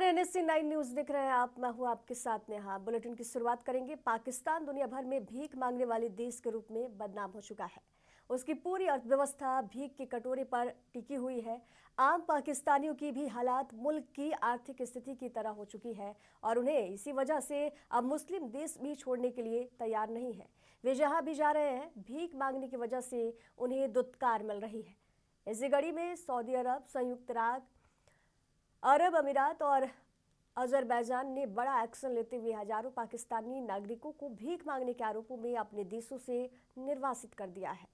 NSC 9 news देख रहे हैं आप। मैं हूं आपके साथ नेहा। बुलेटिन की शुरुआत करेंगे। पाकिस्तान दुनिया भर में भीख मांगने वाले देश के रूप में बदनाम हो चुका है। उसकी पूरी अर्थव्यवस्था भीख के कटोरे पर टिकी हुई है। आम पाकिस्तानियों की भी हालात मुल्क की आर्थिक स्थिति की तरह हो चुकी है और उन्हें इसी वजह से अब मुस्लिम देश भी छोड़ने के लिए तैयार नहीं है। वे जहां भी जा रहे हैं भीख मांगने की वजह से उन्हें दुत्कार मिल रही है। इसी कड़ी में सऊदी अरब, संयुक्त अरब अमीरात और अजरबैजान ने बड़ा एक्शन लेते हुए हजारों पाकिस्तानी नागरिकों को भीख मांगने के आरोपों में अपने देशों से निर्वासित कर दिया है।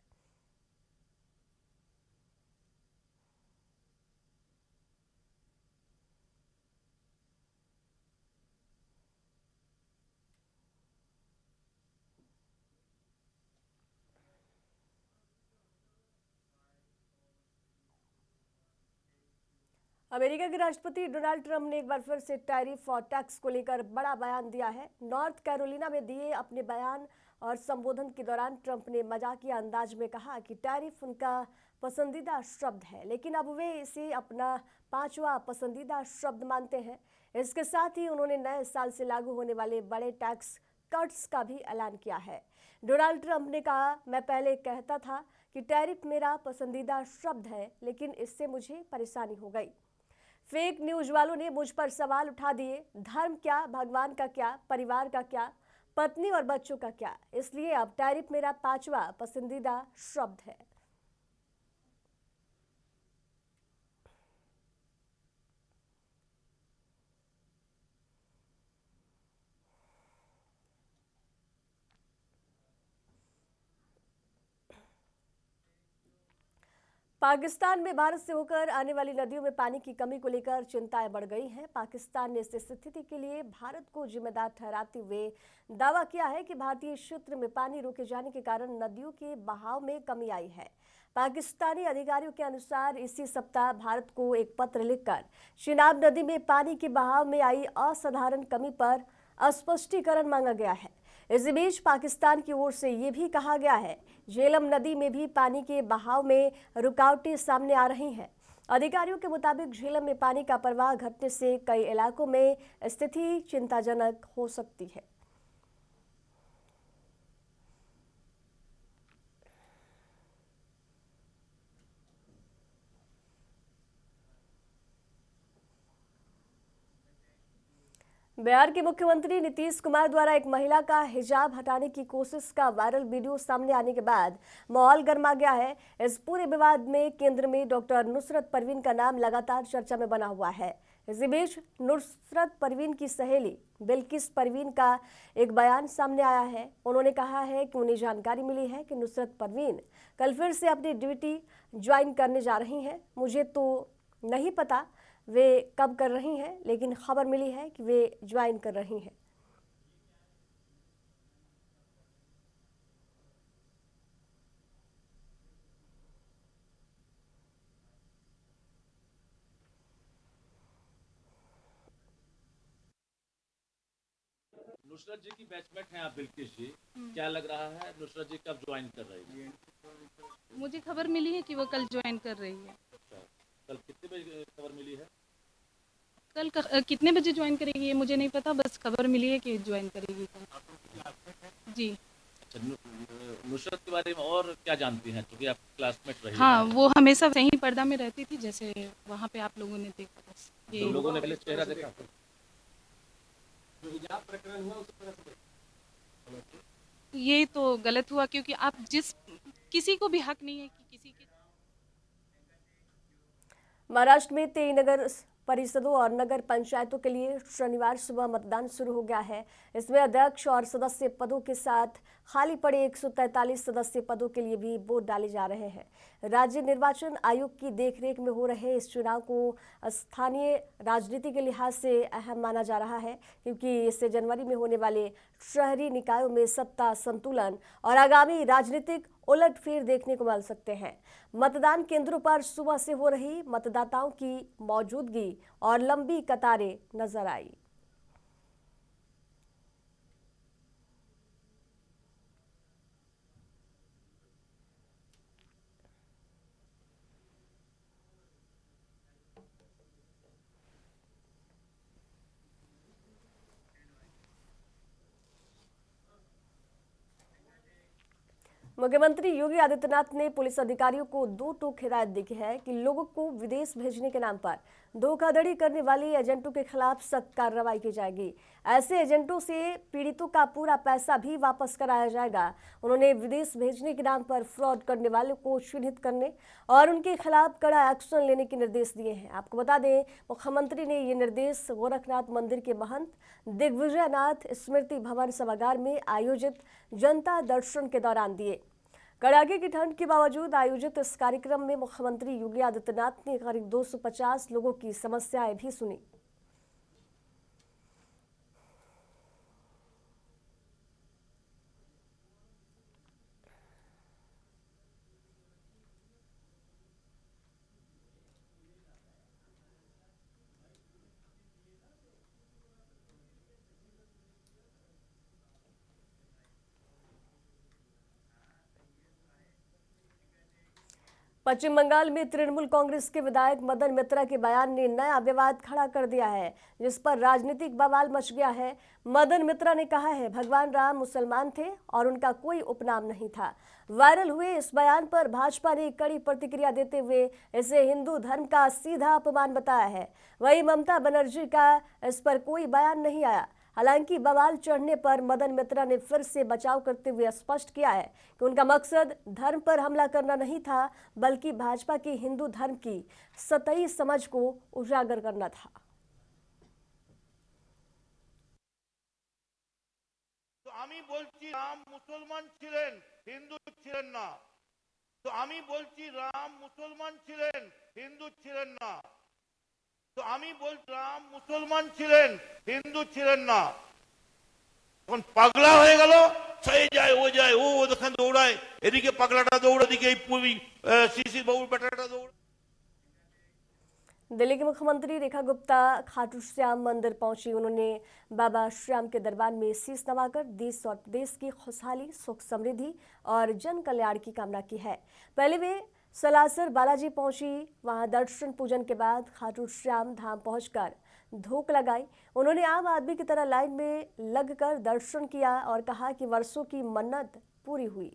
अमेरिका के राष्ट्रपति डोनाल्ड ट्रंप ने एक बार फिर से टैरिफ और टैक्स को लेकर बड़ा बयान दिया है। नॉर्थ कैरोलिना में दिए अपने बयान और संबोधन के दौरान ट्रंप ने मजाकिया अंदाज में कहा कि टैरिफ उनका पसंदीदा शब्द है, लेकिन अब वे इसे अपना 5वां पसंदीदा शब्द मानते हैं। इसके साथ ही उन्होंने नए साल से लागू होने वाले बड़े टैक्स कट्स का भी ऐलान किया है। डोनाल्ड ट्रंप ने कहा, मैं पहले कहता था कि टैरिफ मेरा पसंदीदा शब्द है, लेकिन इससे मुझे परेशानी हो गई। फेक न्यूज वालों ने मुझ पर सवाल उठा दिए। धर्म क्या, भगवान का क्या, परिवार का क्या, पत्नी और बच्चों का क्या। इसलिए अब टैरिफ मेरा 5वां पसंदीदा शब्द है। पाकिस्तान में भारत से होकर आने वाली नदियों में पानी की कमी को लेकर चिंताएं बढ़ गई हैं। पाकिस्तान ने इस स्थिति के लिए भारत को जिम्मेदार ठहराते हुए दावा किया है कि भारतीय क्षेत्र में पानी रोके जाने के कारण नदियों के बहाव में कमी आई है। पाकिस्तानी अधिकारियों के अनुसार इसी सप्ताह भारत को एक पत्र लिखकर चिनाब नदी में पानी के बहाव में आई असाधारण कमी पर स्पष्टीकरण मांगा गया है। इसी बीच पाकिस्तान की ओर से ये भी कहा गया है, झेलम नदी में भी पानी के बहाव में रुकावटें सामने आ रही हैं। अधिकारियों के मुताबिक झेलम में पानी का प्रवाह घटने से कई इलाकों में स्थिति चिंताजनक हो सकती है। बिहार के मुख्यमंत्री नीतीश कुमार द्वारा एक महिला का हिजाब हटाने की कोशिश का वायरल वीडियो सामने आने के बाद माहौल गर्मा गया है। इस पूरे विवाद में केंद्र में डॉक्टर नुसरत परवीन का नाम लगातार चर्चा में बना हुआ है। इसी बीच नुसरत परवीन की सहेली बिल्किस परवीन का एक बयान सामने आया है। उन्होंने कहा है कि उन्हें जानकारी मिली है कि नुसरत परवीन कल फिर से अपनी ड्यूटी ज्वाइन करने जा रही हैं। मुझे तो नहीं पता वे कब कर रही हैं, लेकिन खबर मिली है कि वे ज्वाइन कर रही हैं। नुसरत जी की बैचमेट हैं आप बिल्किस जी, क्या लग रहा है नुसरत जी कब ज्वाइन कर रही है? मुझे खबर मिली है कि वो कल ज्वाइन कर रही है। अच्छा, कल कितने बजे खबर मिली है? कितने बजे ज्वाइन करेगी ये मुझे नहीं पता, बस खबर मिली है कि ज्वाइन करेगी कल। जी। अच्छा, नुसरत के बारे में और क्या जानती हैं, क्योंकि आप क्लासमेट रही हाँ, हैं? वो हमेशा सही पर्दा में रहती थी, जैसे वहाँ पे आप लोगों ने देखा। बस तो लोगों ने पहले चेहरा देखा? ये तो गलत हुआ, क्योंकि आप किसी को भी हक नहीं है कि किसी के। महाराष्ट्र में 23 नगर परिषदों और नगर पंचायतों के लिए शनिवार सुबह मतदान शुरू हो गया है। इसमें अध्यक्ष और सदस्य पदों के साथ खाली पड़े 143 सदस्य पदों के लिए भी वोट डाले जा रहे हैं। राज्य निर्वाचन आयोग की देखरेख में हो रहे इस चुनाव को स्थानीय राजनीति के लिहाज से अहम माना जा रहा है, क्योंकि इससे जनवरी में होने वाले शहरी निकायों में सत्ता संतुलन और आगामी राजनीतिक उलटफेर देखने को मिल सकते हैं। मतदान केंद्रों पर सुबह से हो रही मतदाताओं की मौजूदगी और लंबी कतारें नजर आई। मुख्यमंत्री योगी आदित्यनाथ ने पुलिस अधिकारियों को दो टूक हिदायत दी है कि लोगों को विदेश भेजने के नाम पर धोखाधड़ी करने वाले एजेंटों के खिलाफ सख्त कार्रवाई की जाएगी। ऐसे एजेंटों से पीड़ितों का पूरा पैसा भी वापस कराया जाएगा। उन्होंने विदेश भेजने के नाम पर फ्रॉड करने वालों को चिन्हित करने और उनके खिलाफ कड़ा एक्शन लेने के निर्देश दिए हैं। आपको बता दें, मुख्यमंत्री ने ये निर्देश गोरखनाथ मंदिर के महंत दिग्विजयनाथ स्मृति भवन सभागार में आयोजित जनता दर्शन के दौरान दिए। कड़ाके की ठंड के बावजूद आयोजित इस कार्यक्रम में मुख्यमंत्री योगी आदित्यनाथ ने करीब 250 लोगों की समस्याएं भी सुनी। पश्चिम बंगाल में तृणमूल कांग्रेस के विधायक मदन मित्रा के बयान ने नया विवाद खड़ा कर दिया है, जिस पर राजनीतिक बवाल मच गया है। मदन मित्रा ने कहा है, भगवान राम मुसलमान थे और उनका कोई उपनाम नहीं था। वायरल हुए इस बयान पर भाजपा ने कड़ी प्रतिक्रिया देते हुए इसे हिंदू धर्म का सीधा अपमान बताया है। वहीं ममता बनर्जी का इस पर कोई बयान नहीं आया। हालांकि बवाल चढ़ने पर मदन मित्रा ने फिर से बचाव करते हुए स्पष्ट किया है कि उनका मकसद धर्म पर हमला करना नहीं था, बल्कि भाजपा की हिंदू धर्म की सतही समझ को उजागर करना था। तो आमी बोलছি राम मुसलमान ছিলেন, हिंदू ছিলেন না। तो आमी बोलছি राम मुसलमान ছিলেন, हिंदू ছিলেন না। तो आमी बोलছি राम मुसलमान ছিলেন, हिंदू ছিলেন না। এখন পাগলা হয়ে গেল, সয়ে যায় ও যায়, ও ওখানে দৌড়ায়, এদিকে পাগলাটা দৌড়, এদিকে এই পুরি শিশির বাবুর বেটাটা दौड़। दिल्ली की मुख्यमंत्री रेखा गुप्ता खाटू श्याम मंदिर पहुंची। उन्होंने बाबा श्याम के दरबार में शीश नवाकर देश और प्रदेश की खुशहाली, सुख, समृद्धि और जन कल्याण की कामना की है। पहले वे सलासर बालाजी पहुंची। वहां दर्शन पूजन के बाद खाटू श्याम धाम पहुंचकर धूप लगाई। उन्होंने आम आदमी की तरह लाइन में लगकर दर्शन किया और कहा कि वर्षों की मन्नत पूरी हुई।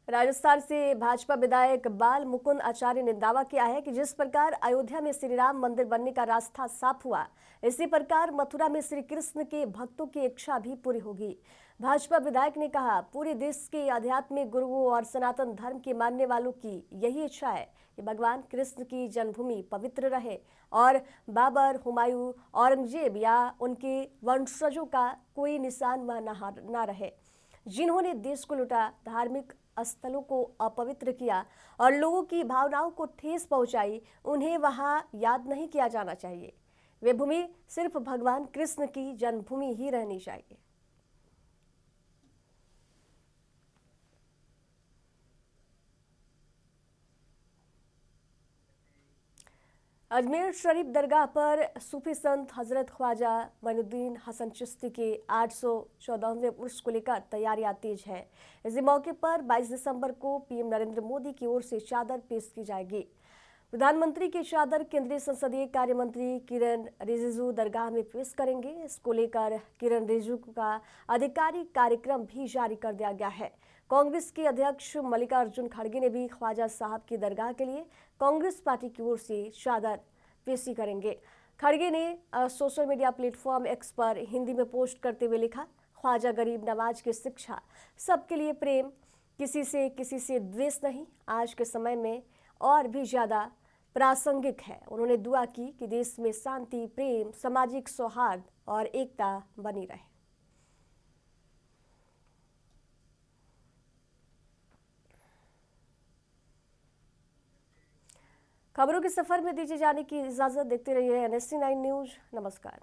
राजस्थान से भाजपा विधायक बाल मुकुंद आचार्य ने दावा किया है कि जिस प्रकार अयोध्या में श्री राम मंदिर बनने का रास्ता साफ हुआ, इसी प्रकार मथुरा में श्री कृष्ण के भक्तों की इच्छा भी पूरी होगी। भाजपा विधायक ने कहा, पूरे देश के आध्यात्मिक गुरुओं और सनातन धर्म के मानने वालों की यही इच्छा है कि भगवान कृष्ण की जन्मभूमि पवित्र रहे और बाबर, हुमायूं, औरंगजेब या उनके वंशजों का कोई निशान वह न रहे, जिन्होंने देश को लूटा, धार्मिक स्थलों को अपवित्र किया और लोगों की भावनाओं को ठेस पहुंचाई, उन्हें वहां याद नहीं किया जाना चाहिए। वे भूमि सिर्फ भगवान कृष्ण की जन्मभूमि ही रहनी चाहिए। अजमेर शरीफ दरगाह पर सूफी संत हजरत ख्वाजा मोइनुद्दीन हसन चिश्ती के 814वें उर्स को लेकर तैयारियां तेज हैं। इसी मौके पर 22 दिसंबर को पीएम नरेंद्र मोदी की ओर से चादर पेश की जाएगी। प्रधानमंत्री की चादर केंद्रीय संसदीय कार्य मंत्री किरण रिजिजू दरगाह में पेश करेंगे। इसको लेकर किरण रिजिजू का आधिकारिक कार्यक्रम भी जारी कर दिया गया है। कांग्रेस के अध्यक्ष मल्लिकार्जुन खड़गे ने भी ख्वाजा साहब की दरगाह के लिए कांग्रेस पार्टी की ओर से चादर पेशी करेंगे। खड़गे ने सोशल मीडिया प्लेटफॉर्म एक्स पर हिंदी में पोस्ट करते हुए लिखा, ख्वाजा गरीब नवाज की शिक्षा सबके लिए प्रेम, किसी से द्वेष नहीं, आज के समय में और भी ज़्यादा प्रासंगिक है। उन्होंने दुआ की कि देश में शांति, प्रेम, सामाजिक सौहार्द और एकता बनी रहे। खबरों के सफर में दीजिए जाने की इजाजत। देखते रहिए NSC 9 न्यूज। नमस्कार।